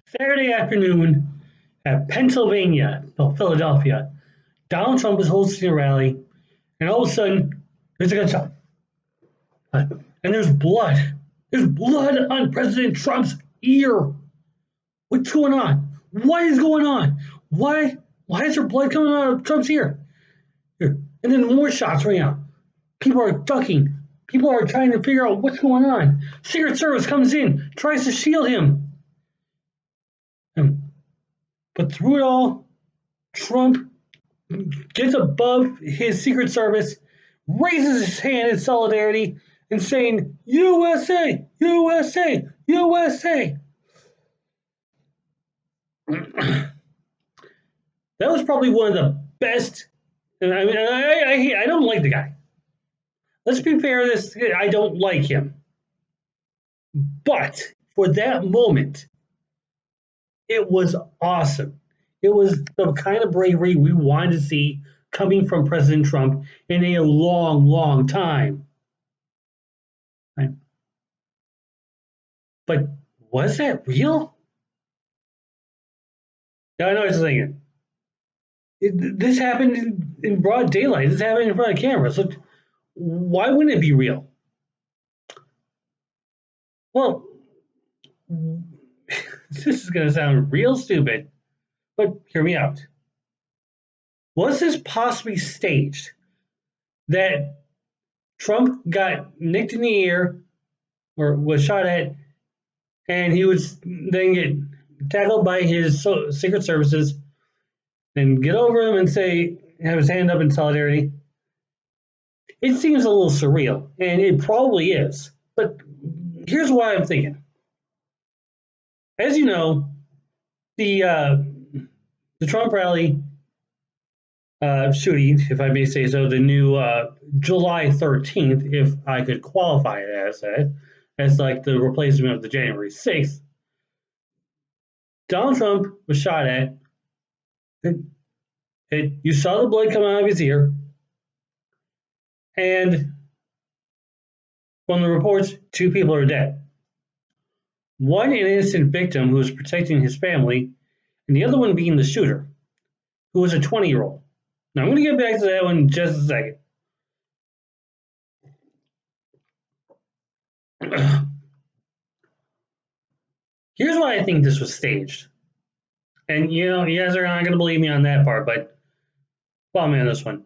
Saturday afternoon at Philadelphia, Donald Trump is hosting a rally, and all of a sudden, there's a gunshot. And there's blood. There's blood on President Trump's ear. What's going on? What is going on? Why is there blood coming out of Trump's ear? Here. And then more shots ring out. People are ducking. People are trying to figure out what's going on. Secret Service comes in, tries to shield him. But through it all, Trump gets above his Secret Service, raises his hand in solidarity, and saying, USA, USA, USA. That was probably one of the best. I don't like the guy. Let's be fair, I don't like him. But for that moment, it was awesome. It was the kind of bravery we wanted to see coming from President Trump in a long, long time. Right? But was that real? I know what you're thinking. This happened in broad daylight. This happened in front of cameras. So why wouldn't it be real? Well, this is going to sound real stupid, but hear me out. Was this possibly staged? That Trump got nicked in the ear or was shot at, and he was then get tackled by his Secret Services and get over him and have his hand up in solidarity. It seems a little surreal, and it probably is. But here's why I'm thinking. As you know, the Trump rally shooting, if I may say so, the new July 13th, if I could qualify it as that, as like the replacement of the January 6th. Donald Trump was shot at. You saw the blood come out of his ear. And from the reports, 2 people are dead. One, an innocent victim who was protecting his family, and the other one being the shooter, who was a 20-year-old. Now, I'm going to get back to that one in just a second. Here's why I think this was staged. And, you guys are not going to believe me on that part, but follow me on this one.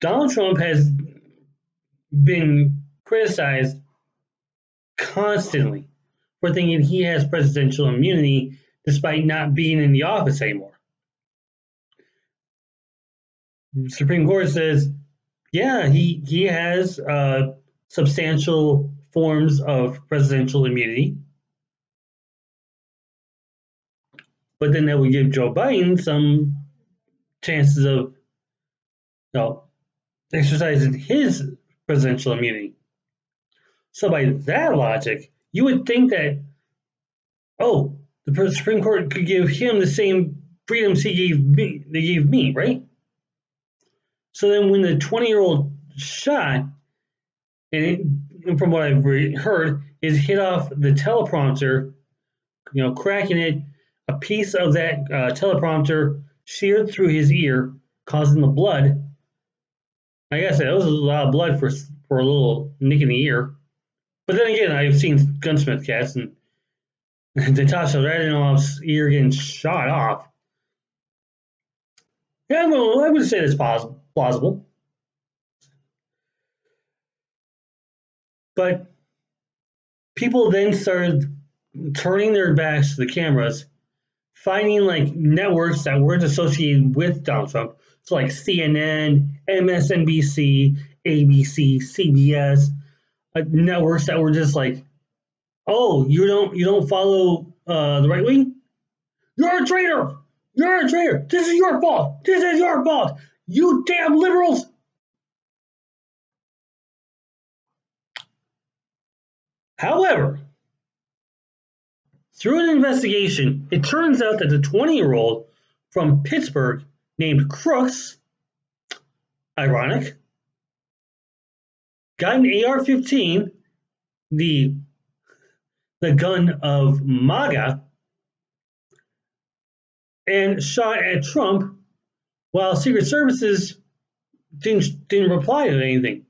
Donald Trump has been criticized constantly for thinking he has presidential immunity despite not being in the office anymore. The Supreme Court says, yeah, he has substantial forms of presidential immunity, but then that would give Joe Biden some chances of exercising his presidential immunity. So by that logic, you would think that, the Supreme Court could give him the same freedoms they gave me, right? So then when the 20-year-old shot, and from what I've heard, is hit off the teleprompter, cracking it, a piece of that teleprompter sheared through his ear, causing the blood. Like I said, that was a lot of blood for a little nick in the ear. But then again, I've seen gunsmith cats, and Natasha Radanoff's ear getting shot off. Yeah, well, I would say that's plausible. But people then started turning their backs to the cameras, finding like networks that weren't associated with Donald Trump. So like CNN, MSNBC, ABC, CBS, networks that were just like, oh, you don't follow the right wing? You're a traitor! You're a traitor! This is your fault! This is your fault! You damn liberals! However, through an investigation, it turns out that the 20-year-old from Pittsburgh named Crooks, ironic, got an AR-15, the the gun of MAGA and shot at Trump while Secret Services didn't reply to anything.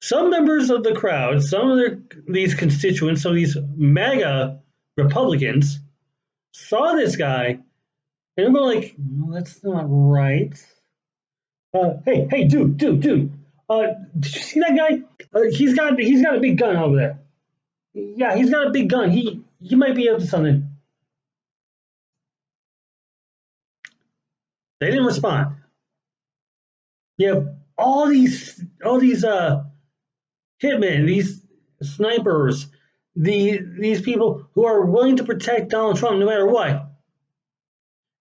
Some members of the crowd, some of these constituents, some of these MAGA Republicans, saw this guy and were like, "No, that's not right." Hey, dude. Did you see that guy? He's got a big gun over there. Yeah, he's got a big gun. He might be up to something. They didn't respond. You have all these hitmen, these snipers, these people who are willing to protect Donald Trump no matter what,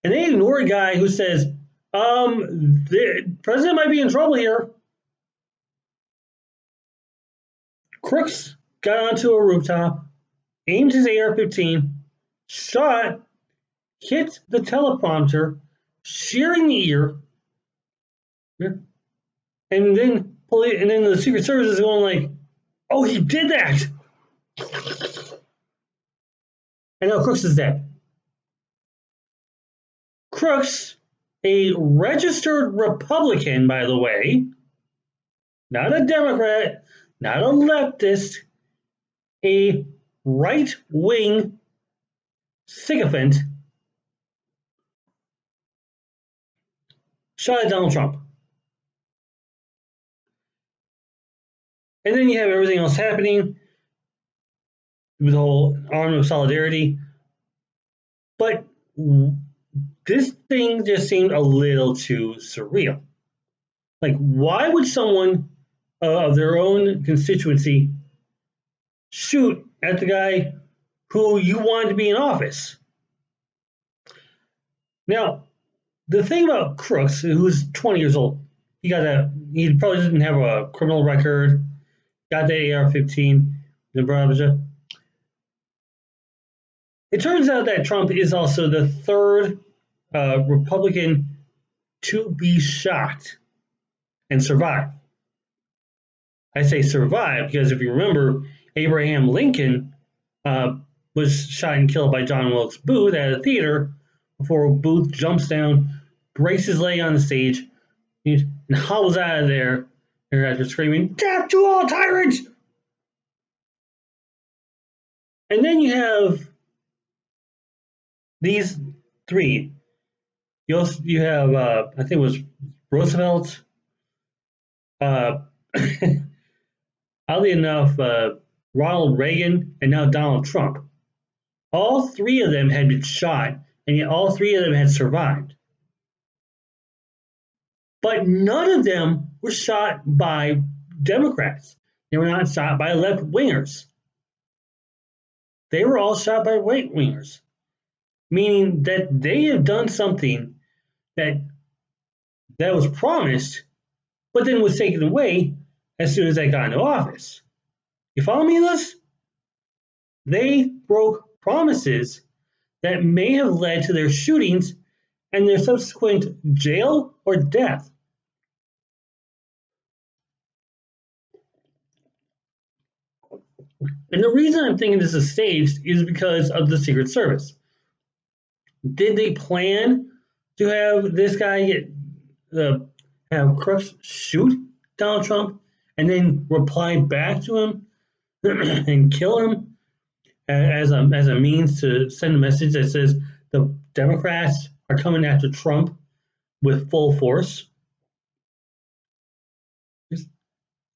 and they ignore a guy who says, the president might be in trouble here. Crooks got onto a rooftop, aimed his AR-15, shot, hit the teleprompter, shearing the ear, and then the Secret Service is going like, "Oh, he did that," and now Crooks is dead. Crooks, a registered Republican, by the way, not a Democrat, not a leftist, a right-wing sycophant, shot at Donald Trump. And then you have everything else happening with the whole arm of solidarity. But this thing just seemed a little too surreal. Like, why would someone of their own constituency shoot at the guy who you wanted to be in office? Now, the thing about Crooks, who's 20 years old, he probably didn't have a criminal record, got the AR-15, the blah, blah, blah. It turns out that Trump is also the third Republican to be shot and survive. I say survive because if you remember, Abraham Lincoln was shot and killed by John Wilkes Booth at a theater before Booth jumps down, breaks his leg on the stage, and hobbles out of there after screaming, "Death to all tyrants!" And then you have these three. You have, I think it was Roosevelt, oddly enough, Ronald Reagan, and now Donald Trump. All three of them had been shot, and yet all three of them had survived. But none of them were shot by Democrats. They were not shot by left wingers. They were all shot by right wingers, meaning that they have done something that was promised, but then was taken away as soon as they got into office. You follow me in this? They broke promises that may have led to their shootings and their subsequent jail or death. And the reason I'm thinking this is staged is because of the Secret Service. Did they plan to have this guy have Crooks shoot Donald Trump and then reply back to him and kill him as a means to send a message that says the Democrats are coming after Trump with full force?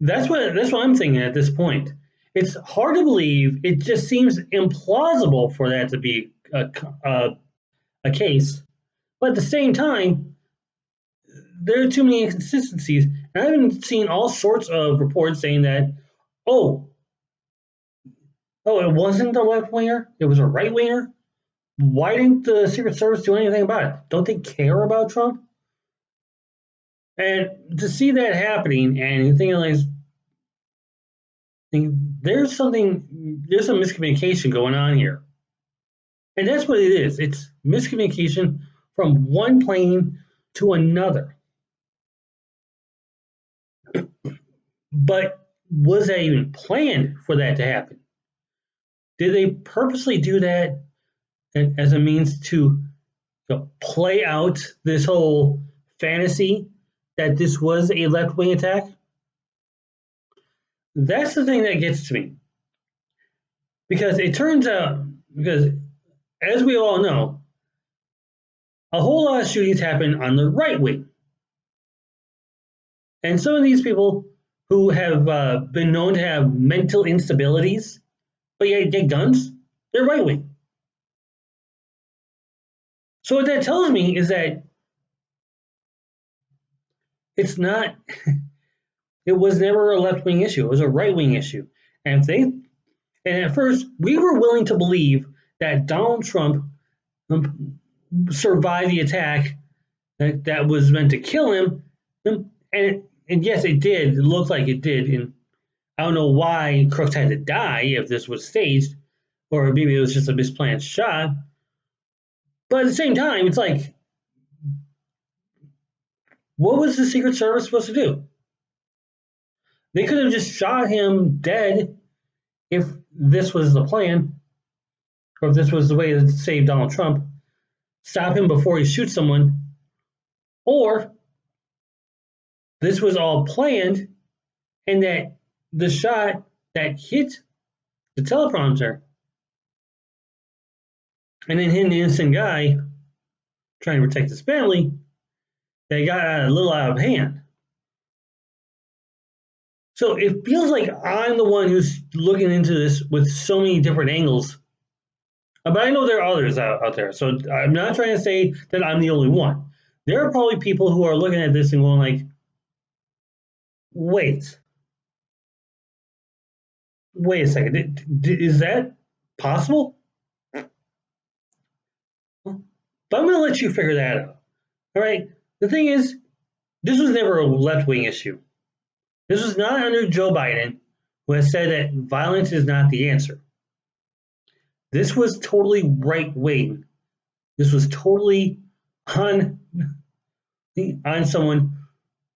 That's what I'm thinking at this point. It's hard to believe. It just seems implausible for that to be a case. But at the same time, there are too many inconsistencies. And I've been seeing all sorts of reports saying that, oh, it wasn't a left winger, it was a right winger. Why didn't the Secret Service do anything about it? Don't they care about Trump? And to see that happening and thinking like, there's some miscommunication going on here. And that's what it is. It's miscommunication from one plane to another. But was that even planned for that to happen? Did they purposely do that as a means to play out this whole fantasy that this was a left-wing attack? That's the thing that gets to me. Because it turns out, because as we all know, a whole lot of shootings happen on the right wing. And some of these people who have been known to have mental instabilities, but yet get guns, they're right wing. So what that tells me is that it's not, it was never a left wing issue, it was a right wing issue. And at first, we were willing to believe that Donald Trump survived the attack that was meant to kill him. And yes, it did. It looked like it did. And I don't know why Crooks had to die if this was staged, or maybe it was just a misplanned shot. But at the same time, it's like, what was the Secret Service supposed to do? They could have just shot him dead if this was the plan, or if this was the way to save Donald Trump. Stop him before he shoots someone, or this was all planned, and that the shot that hit the teleprompter and then hit an innocent guy trying to protect his family, that got a little out of hand. So it feels like I'm the one who's looking into this with so many different angles. But I know there are others out there. So I'm not trying to say that I'm the only one. There are probably people who are looking at this and going like, wait a second, is that possible? But I'm going to let you figure that out. All right. The thing is, this was never a left-wing issue. This was not under Joe Biden, who has said that violence is not the answer. This was totally right-wing. This was totally on someone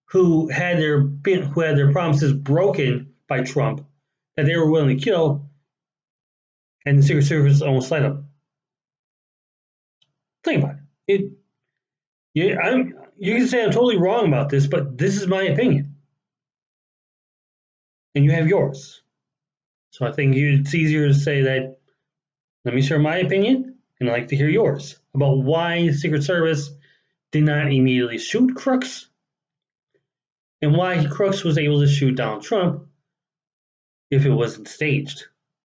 who had their promises broken by Trump that they were willing to kill, and the Secret Service almost let them. Think about it. You can say I'm totally wrong about this, but this is my opinion, and you have yours. So I think it's easier to say that. Let me share my opinion, and I'd like to hear yours about why the Secret Service did not immediately shoot Crooks, and why Crooks was able to shoot Donald Trump if it wasn't staged.